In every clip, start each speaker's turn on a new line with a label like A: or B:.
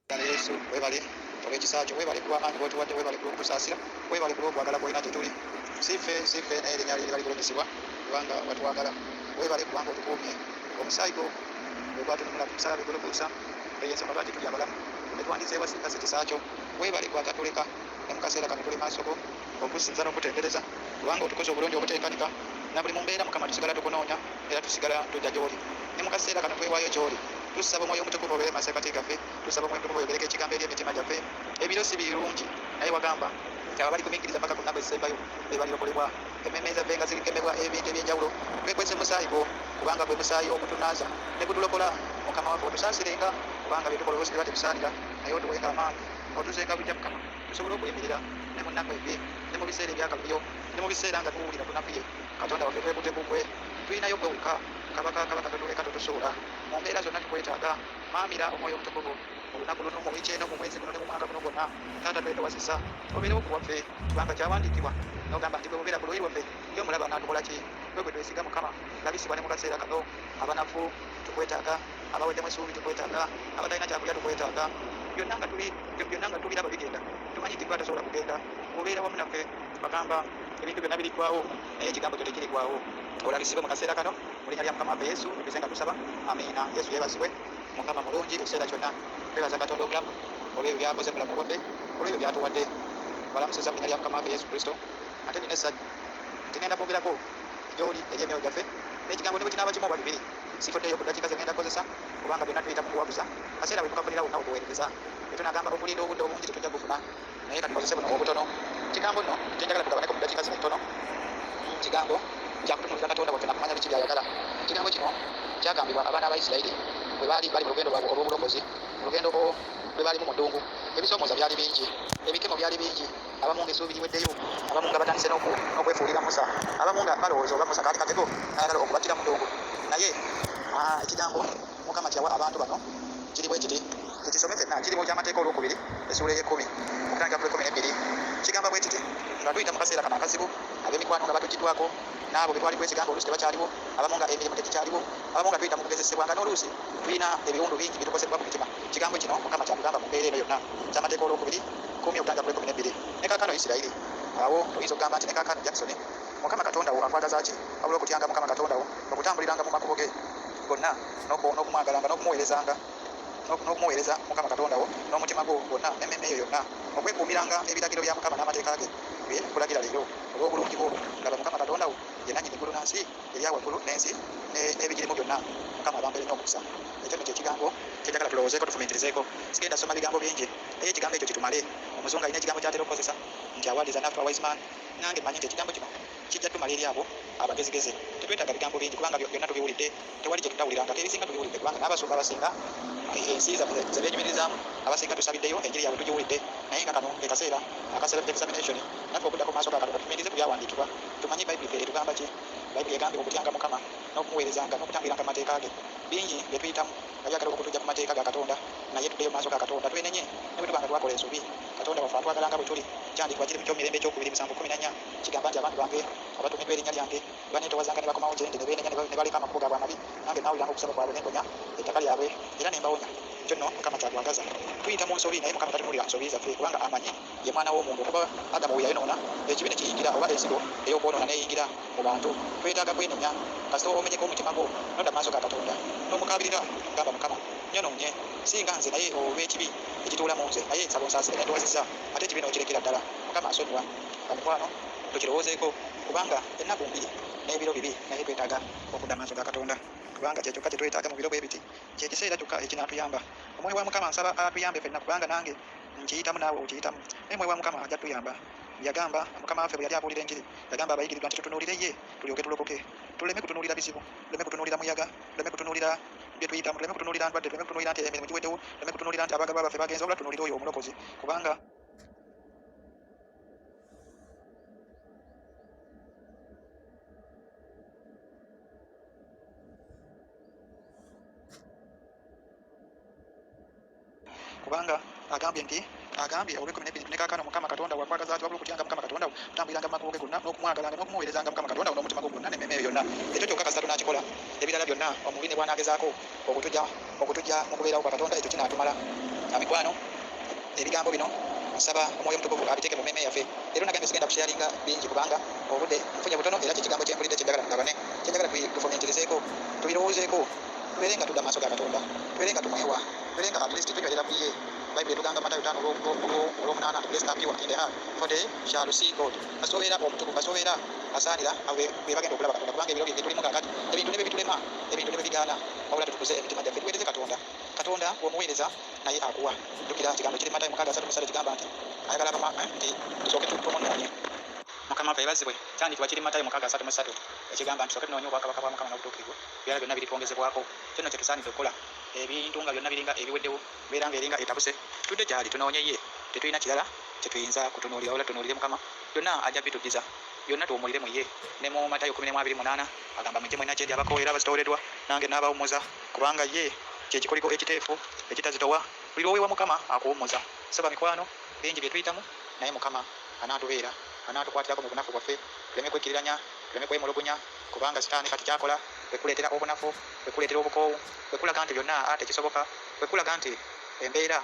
A: Yesu webale olw'ekisa kyo, webale kuba amaanyi g'otuwadde, webale kutusaasira, webale ku lw'okwagala kw'olina gye tuli. Sife naye erinnya lyo libali kulemesebwa kubanga watwagala. Webale kubanga otukuumye omusaayi gwo ogwatununula ku musaalaba e Gologoosa, ey'ensonga lwaki tuli abalamu, ne tuwandiisa ewasinga ekisa kyo. Webale kwatatuleka ne mu kaseera kano tuli maaso go okusinza n'okutendereza kubanga otukoze obulungi obuteekanika, na buli mu mbeera Mukama tusigala tukunoonya era tusigala tujja gy'oli. Ne mu kaseera kano twewaayo gy'oli, tusaba Omwoyo Omutukuvu obeere mu masekkati gaffe, tusaba Omwoyo Omutukuvu oyogereko ekigambo eri emitima gyaffe. Ebiro si birungi naye wagamba nti abali kumiikiriza mpaka ku nnaku ezisembayo be balirokolebwa. Emmeme zaffe nga zirikemebwa ebintu eby'enjawulo, twekwese musaayi gwo kubanga gwe musaayi ogutunaaza ne gutulokola. Mukama waffe otusaasirenga kubanga bye tukola oluusi batusaanira, naye otuwenga amaanyi, otuzenga bujja Mukama tusobole okuyimirira ne mu nnaku ebbi ne mu biseera ebyakaluyo ne mu biseera nga tuwulira tunakuye. Katonda waffe twekute kukwe, tulinayo gwe wekka, kabaka totuleka totusuula. Mu mbeera zonna tukwetaaga. Maamira Omwoyo Omutukuvu olunaku luno mu wiki eno mu mwezi guno ne mu mwaka guno gwonna. Taata twetowasisa obeerewo ku waffe kubanga kyawandiikibwa n'ogamba nti bwe bubeera ku luuyi lwaffe ye omulaba anaatukola ki? Gwe twesiga Mukama, labisibwa ne mu kaseera kano. Abanafu tukwetaaga, abaweddemu essuubi tukwetaaga, abatalina kyakulya tukwetaaga. Byonna nga tubiraba bigenda, tumanyi nti twatasobola kugenda. Obeera wamu naffe, bagamba ebintu byonna biriggwawo naye ekigambo kyo tekiriggwawo. Olabisibwe mu kaseera kano mu linnya lya Mukama waffe Yesu tubize nga tusaba, amiina. Yesu yeebazibwe. Mukama mulungi ekiseera kyonna, twebaza Katonda omulamu olw'ebyo byakoze mulamu bwaffe, olw'ebyo byatuwadde. Balamusiza mu linnya lya Mukama waffe Yesu Kristo. Ate nina essanyu tigenda kwongerako gy'oli eri emyoyo gyaffe n'ekigambo ne bwe kinaaba kimu oba bibiri. Sifuddeyo ku ddakiika ze ngenda kukozesa kubanga byonna tuyita mu kuwabuza. Kaseera bwe tukafunira wonna okuweereza, bwe tunagamba okulinda obudde obungi tetujja kufuna, naye kati tukozese buno obutono. Kigambo nno kyenjagala tugabaneko mu ddakiika zino ntono. Kigambo kyakutunuulira Katonda waffe nakumanya biki by'ayagala. Kigambo kino kyagambibwa abaana ba Isirayiri bwe baali bali mu lugendo lwabwe olw'obulokozi, mu lugendo lwe baalimu mu ddungu. Ebisoomooza byali bingi, ebikemo byali bingi, abamu ng'essuubi liweddeyo, abamu nga batandise n'okwefuulira Musa, abamu nga balowooza oba Musa kaali katego ayagala okubattira mu ddungu. Naye ekigambo Mukama kyawa abantu bano kiri bwe kiti, tukisome ffenna. Kiri mu ky'amateeka olwokubiri essuula ey'ekkumi okutandika ku 12. Kigamba bwe kiti nga tuyita mu kaseera kano akazibu, ab'emikwano nga batugiddwako, n'abo be twali kwesiga oluusi tebakyaliwo, abamu nga emirimu tegikyaliwo, abamu nga tuyita mu kugezesebwa nga n'oluusi tulina ebiwundu bingi bitukoseddwa mu mitima. Kigambo kino Mukama kyakugamba mu mbeera eno yonna, ky'amateeka olwokubiri 10 okutandika ku 12. Ne kaakano Isirayiri, awo oyinza okugamba nti ne kaakano Jackson, Mukama Katonda wo akwagaza ki? Wabula okutyanga Mukama Katonda wo, okutambuliranga mu makubo ge gonna, n'okumwagalanga, n'okumuweerezanga, n'okumuweereza Mukama Katonda wo n'omutima gwo gwonna n'emmeeme eyo yonna, okwekuumiranga ebiragiro bya Mukama n'amateeka ge bye nkulagira leero olw'obulungi bwo. Laba Mukama Katonda wo ye nannyini eggulu n'ensi, erya waggulu n'ensi n'ebigirimu byonna. Mukama abambeere n'omukisa. Ekyo kye kigambo kyenjagala tulowoozeeko, tufumiitirizeeko. Sigenda soma bigambo bingi naye ekigambo ekyo kitumale. Omuzungu alina ekigambo ky'atera okukozesa nti award is enough to a wise man. Nange mmanyi nti ekigambo kino kijja tumala eri abo abagezigeze. Tetwetaaga bigambo bingi kubanga byonna tubiwulidde, tewali gye tutawuliranga, ebisinga tubiwulidde kubanga n'abasumba abasinga ensi zaffe ze beenyumirizaamu abasinga tusabiddeyo enjiri yaabwe tugiwulidde. Naye nga kano akaseera examination, naffe okuddako maaso ga Katonda tumiirize ku byawandiikibwa, tumanyi Bayibuli ffe etugamba ki. Bayibuli egambye okutyanga Mukama n'okumuweerezanga n'okutambuliranga mu mateeka ge. Bingi bye tuyitamu nga byagala okutujja ku mateeka ga Katonda, naye tuddeyo mu maaso ga Katonda twenenye ne bwe tuba nga twakola ensobi. Katonda waffe atwagala nga bwe tuli. Kyandikibwa kiri mu kyomirembe ekyokubiri 7:14 kigamba nti abantu bange abatumiddwa erinnya lyange baneetowazanga ne bakomawo gye ndi ne beenenya ne baleka amakubo gaabwe amabi, nange naawuliranga okusaba kwabwe ne mponya ettaka lyabwe era ne mbawonya. Ekyo nno Mukama kyatwagaza. Tuyita mu nsobi naye Mukama tatunulira nsobi zaffe kubanga amanyi ye mwana w'omuntu. Okuva Adamu we yayonoona, ekibi ne kiyingira oba ensigo ey'okwonoona n'eyingira mu bantu. Twetaaga kwenenya kasita omenyeko omutima gwo n'odda maaso ga Katonda n'omukaabirira gamba Mukama nyonoonye, si nga nze naye olw'ekibi ekituula mu nze, naye nsaba onsaasire nentowazizza ate ekibi n'okirekera ddala. Mukama asonyiwa. Omukwano tukirowoozeeko kubanga ennaku mbiri n'ebiro bibi, naye twetaaga okudda maaso ga Katonda kubanga kye kyokka kye twetaaga mu biro bwe biti, kye kiseera kyokka ekinaatuyamba. Omwoyo wa Mukama nsaba atuyambe ffenna kubanga nange nkiyitamu naawe okiyitamu, naye Omwoyo wa Mukama ajja tuyamba. Yagamba Mukama waffe bwe yali abuulira enjiri, yagamba abayigirizwa nti tutunuulire ye tulyoke tulokoke. Tuleme kutunuulira bizibu, tuleme kutunuulira muyaga, tuleme kutunuulira bye tuyitamu, tuleme kutunuulira ndwadde, tuleme kutunuulira nti emirimu giweddewo, tuleme kutunuulira nti abaagalwa baffe bagenze, wabula tunuulire oyo omulokozi kubanga agambye olw'ekumi ne kaakano Mukama Katonda wakwagaza ati wabula okutyanga Mukama Katonda wo, kutambuliranga mu makubo ge gonna, n'okumwagalanga n'okumuweerezanga Mukama Katonda wo n'omutima gwo gwonna n'emmeeme yo yonna. Ekyo kyokka kasita tunaakikola, ebirala byonna omubi ne bw'anaagezaako okutujja mu kubeerawo kwa Katonda, ekyo kinaatumala. mikwano ebigambo bino nsaba omwoyo mutukuvu abiteeke mu mmeeme yaffe. Leero nagambye sigenda kusharinga bingi kubanga obudde nfunye butono era kyekigambo kyempulidde kyenjagala ngabane kyenjagala tufomenterezeeko tubirowoozeeko tubeere nga tudda maaso ga Katonda tubeere nga tumwewa tubeere nga at least tunywerera mu ye. Bayibuli etugamba Matayo 5:8 to bless the pure in the heart for they shall see God. Kasobeera omutukuvu kasobeera asaanira awe bagenda okulaba Katonda kubanga ebiro bye tulimu kakati ebintu ne bitulema ebintu ne bigaana wabula tutukuze emitima gyaffe tuweereze Katonda bw'omuweereza naye akuwa. Jjukira kigambo kiri Matayo 6:3 kigamba nti ayagala nti tusooke tumunoonye. Mukama waffe yeebazibwe. Kyandikibwa kiri Matayo 6:3 ekigamba nti tusooke tunoonye obwakabaka bwa Mukama n'obutuukirivu byonna byonna biritwongezebwako. Kyonna kye tusaanidde okukola ebintu nga byonna biringa ebiweddewo beera nga eringa etabuse tudde gyali tunoonye ye. Tetulina kirala kye tuyinza kutunuulira wabula tunuulire Mukama. Byonna ajja bitujjuza byonna tuwummulire mu ye. Ne mu Matayo 10:28 agamba mujje mwenna gye ndi abakooye abazitooleddwa nange n'abawummuza kubanga ye kye kikoliko ekiteefu ekitazitowa. Buli lw'oweewa Mukama akuwummuza. Saba mikwano bingi bye tuyitamu naye Mukama anaatubeera anaatukwatiraku mu bunafu bwaffe tuleme kwekkiriranya tuleme kwemulugunya kubanga sitaani kati kyakola kwekuleetera obunafu kwekuleetera obukoowu kwekulaga nti byonna ate kisoboka kwekulaga nti embeera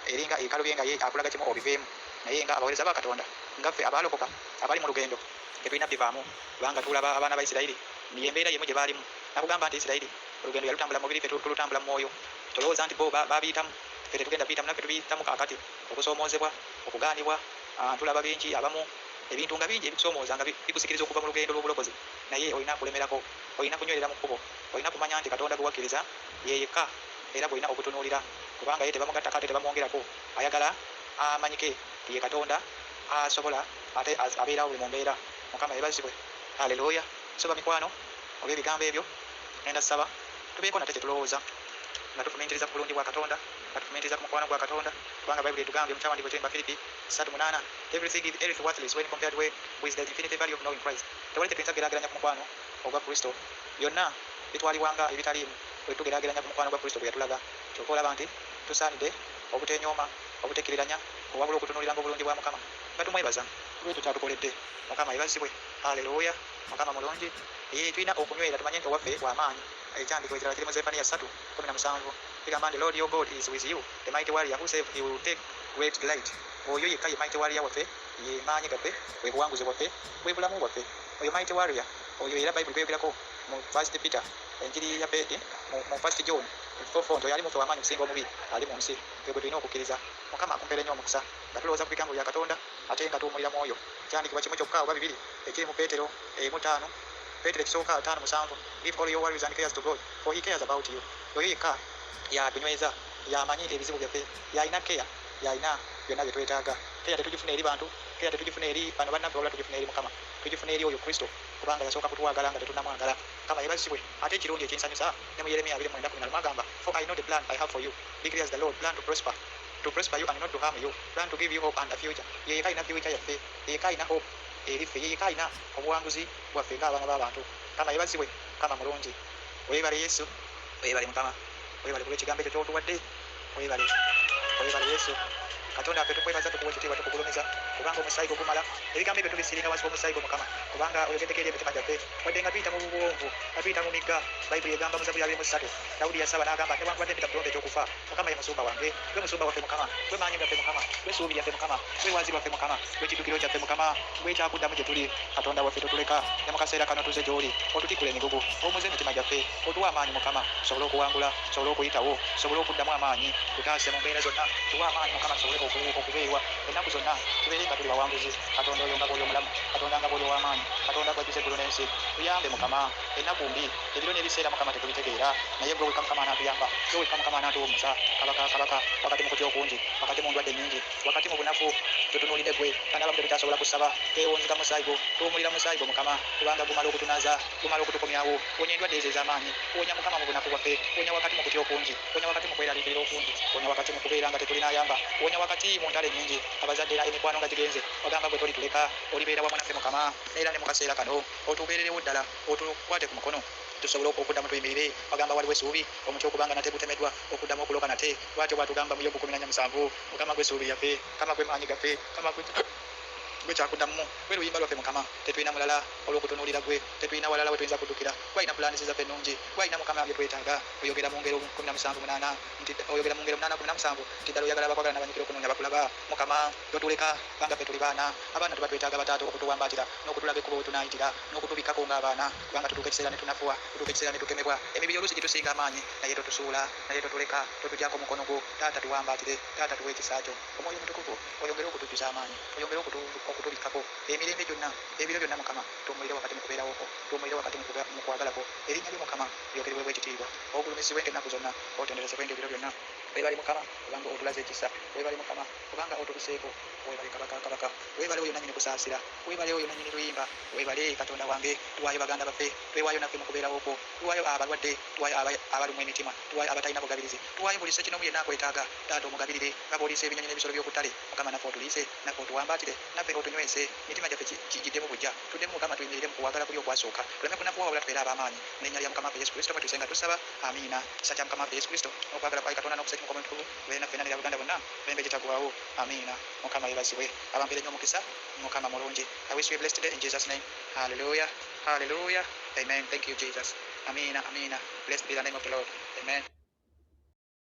A: eringa ekalubye nga ye akulaga kimu obiveemu naye nga abaweereza ba Katonda ngaffe abaalokoka abali mu lugendo tetulina bivaamu kubanga tulaba abaana ba Isirayiri niyo embeera yemu gye baalimu. Nakugamba nti Isirayiri olugendo yalutambula mu mubiri ffe tulutambula mu mwoyo. Tolowooza nti bo babiyitamu ffe tetugenda biyitamu naffe tubiyitamu kaakati okusoomoozebwa okugaanibwa tulaba bingi abamu ebintu nga bingi ebitusoomooza nga bikusikiriza okuva mu lugendo lw'obulokozi naye olina kulemerako olina kunywerera mu kkubo olina kumanya nti Katonda gwe wakkiriza ye yekka era gwolina okutunuulira kubanga ye tebamugatta kate tebamwongerako ayagala amanyike ye Katonda asobola ate abeerawo buli mu mbeera. Mukama yeebazibwe. Haleluya. Soba mikwano olw'ebigambo ebyo ngenda ssaba tubeeko nate kye tulowooza nga tufumiitiriza ku bulungi bwa Katonda nga tufumiitiriza ku mukwano gwa Katonda kubanga Bayibuli etugambye mu kyawandiiko kye Bafilipi 3:8 everything is worthless when compared with the infinite value of knowing Christ. Tewali kye tuyinza kugeraageranya ku mukwano ogwa Kristo. Byonna bitwalibwanga ebitaliimu bwe tugeraageranya ku mukwano gwa Kristo gwe yatulaga. Kyokka olaba nti tusaanidde obutenyooma obutekkiririranya wabula okutunuuliranga obulungi bwa Mukama nga tumwebaza lwe tukyatukoledde. Mukama yeebazibwe. Haleluya. Mukama mulungi. Tulina okunywera tumanye nti owaffe w'amaanyi. Ekyandiko ekirala kiri mu Zefaniya 3:17 kigamba nti Lord your God is with you, the mighty warrior who save you will take great delight. Oyo yekka ye mighty warrior waffe ye maanyi gaffe bwe buwanguzi bwaffe bwe bulamu bwaffe. Oyo mighty warrior oyo era Bayibuli kweyogerako mu 1 Peter enjiri ya Bedi mu 1 John 4:4 nti oyo ali muffe w'amaanyi okusinga omubi ali mu nsi. Gwe tulina okukkiriza. Mukama akumpeere nnyo omukisa nga tulowooza ku bigambo bya Katonda ate nga tuwummulira mu oyo. Kyandikibwa kimu kyokka oba bibiri ekiri mu Peetero 5 Peetero ekisooka 5:7 Give all your worries and cares to God for he cares about you. Oyo yekka yatunyweza yamanyi ebizibu byaffe yalina keya yalina byonna bye twetaaga. Keya tetugifuna eri bantu keya tetugifuna eri bano bannaffe wabula tugifuna eri Mukama tugifuna eri oyo Kristo kubanga yasooka kutwagala nga tetunnamwagala. Mukama yeebazibwe. Ate ekirungi ekinsanyusa ne mu Yeremiya 29:14 agamba for I know the plan I have for you declares the Lord, plan to prosper you and not to harm you, plan to give you hope and a future. Ye yekka alina future yaffe ye yekka alina hope eriffe ye yekka alina obuwanguzi bwaffe ng'abaana b'abantu. Mukama yeebazibwe. Mukama mulungi. Weebale Yesu weebale Mukama weebale kulw'ekigambo ekyo ky'otuwadde weebale Yesu. Katonda waffe tukwebaza tukuwa ekitiibwa tukugulumiza kubanga omusaayi gumala ebigambo ebyo tubisiringa wansi w'omusaayi gwo Mukama kubanga oyogeddeko eri emitima gyaffe wadde nga tuyita mu buwonvu nga tuyita mu migga. Bayibuli egamba mu Zaburi 23 Dawudi yasaba n'agamba newankubadde mpita mu kironda ekyokufa Mukama ye musumba wange. Gwe musumba waffe Mukama gwe maanyi gaffe Mukama gwe ssuubi lyaffe Mukama gwe lwazi lwaffe Mukama gwe kiddukiro kyaffe Mukama gwe ekyakuddamu gye tuli. Katonda waffe totuleka ne mu kaseera kano tuze gy'oli otutikula emigugu omuze emitima gyaffe otuwa amaanyi Mukama tusobole okuwangula tusobole okuyitawo tusobole okuddamu amaanyi tutaase mu mbeera zonna tuwa amaanyi Mukama tusobole okubeerwa ennaku zonna tubeere nga tuli bawanguzi. Katonda oyo nga bw'oli omulamu Katonda nga bw'oli ow'amaanyi Katonda gwajjuza eggulu n'ensi tuyambe Mukama. Ennaku mbi ebiro n'ebiseera Mukama tetubitegeera naye gwe wekka Mukama anaatuyamba gwe wekka Mukama anaatuwummuza kabaka wakati mu kutya okungi wakati mu ndwadde nnyingi wakati mu bunafu tutunuulire gwe kandi abamu tetutasobola kusaba twewunzika musaayi gwo tuwummulira musaayi gwo Mukama kubanga gumala okutunaza gumala okutukomyawo wonya endwadde ezo ez'amaanyi wonya Mukama mu bunafu bwaffe wonya wakati mu kutya okungi wonya wakati mu kweraliikirira okungi wonya wakati mu kubeera nga tetulinayamba wonya wakati mu ntalo ennyingi abazadde era emikwano nga gigenze ogamba gwe tolituleka olibeera wamu naffe Mukama era ne mu kaseera kano otubeererewo ddala otukwate ku mukono tusobole okuddamu tuyimirire. Bagamba waliwo essuubi omuti okubanga nate gutemeddwa okuddamu okuloka nate bw'atyo bw'atugamba mu Yobu 10:7 Mukama gwe essuubi lyaffe Mukama gwe maanyi gaffe Mukama gwe gwe kyakuddamu gwe luyimba lwaffe Mukama tetulina mulala olw'okutunuulira gwe tetulina walala we tuyinza kuddukira gwalina pulaani zaffe ennungi gwalina Mukama bye twetaaga oyogera mu ngero 17:8 nti oyogera mu ngero 8:17 nti ddala oyagala abakwagala n'abanyikira okunoonya bakulaba Mukama totuleka kubanga ffe tuli baana abaana tuba twetaaga bataata okutuwambaatira n'okutulaga ekkubo we tunaayitira n'okutubikkako ng'abaana kubanga tutuuka ekiseera ne tunafuwa tutuuka ekiseera ne tukemebwa emibiri oluusi gitusinga amaanyi naye totusuula naye totuleka totugyako mukono gwo taata tuwambaatire taata tuwe ekisa kyo omwoyo mutukuvu oyongere okutujjuza amaanyi oyongere okutubikkako emirembe gyonna ebiro byonna Mukama tuwummulire wakati mu kubeerawo kwo tuwummulire wakati mu kwagala kwo erinnya lyo Mukama lyogerebwe bw'ekitiibwa ogulumizibwenga ennaku zonna otenderezebwenga ebiro byonna weebale Mukama kubanga otulaze ekisa weebale Mukama kubanga otubiseeko weebale kabaka weebale oyo nannyini kusaasira weebale oyo nannyini luyimba weebale Katonda wange tuwaayo baganda baffe twewaayo naffe mu kubeerawo kwo tuwaayo abalwadde tuwaayo abalumu emitima tuwaayo abatalina bugabirizi tuwaayo buli sekinomu yenna akwetaaga taata omugabirire nga bw'oliisa ebinyonyi n'ebisolo by'okuttale Mukama naffe otuliise naffe otuwambaatire naffe otunywese mitima gyaffe giddemu bujja tuddemu Mukama tuyimirire mu kuwagala kuli okwasooka tuleme kunafuwa wabula tubeere ab'amaanyi mu linnya lya Mukama waffe Yesu Kristo mwe tusenga tusaba amiina kisa kya Mukama waffe Yesu Kristo n'okwagala kwa Katonda n'okuseka omukomo omutukuvu beere naffe nanira Buganda bonna emirembe gitagwawo amiina Mukama yeebazibwe abampeere nnyo omukisa Mukama mulungi I wish you a blessed day in Jesus name hallelujah hallelujah amen thank you Jesus amiina amiina blessed be the name of the Lord amen